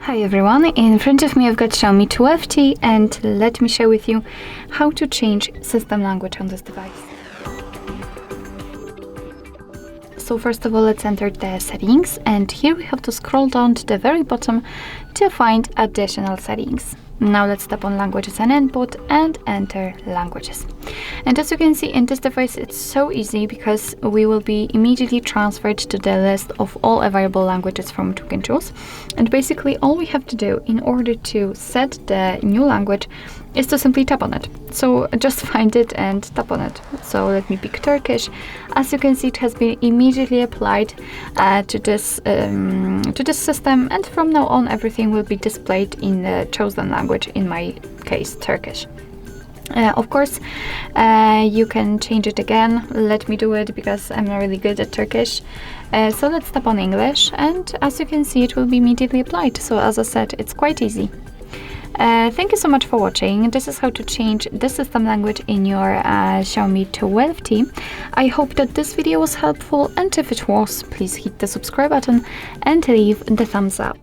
Hi everyone, in front of me I've got Xiaomi 12T and let me share with you how to change system language on this device. So first of all, let's enter the settings, and here we have to scroll down to the very bottom to find additional settings. Now let's tap on languages and input and enter languages. And as you can see in this device, it's so easy because we will be immediately transferred to the list of all available languages from which we can choose. And basically all we have to do in order to set the new language is to simply tap on it. So just find it and tap on it. So let me pick Turkish. As you can see, it has been immediately applied to this system, and from now on everything will be displayed in the chosen language, in my case Turkish. Of course, you can change it again. Let me do it because I'm not really good at Turkish. So let's tap on English, and as you can see, it will be immediately applied. So as I said, it's quite easy. Thank you so much for watching. This is how to change the system language in your Xiaomi 12T. I hope that this video was helpful, and if it was, please hit the subscribe button and leave the thumbs up.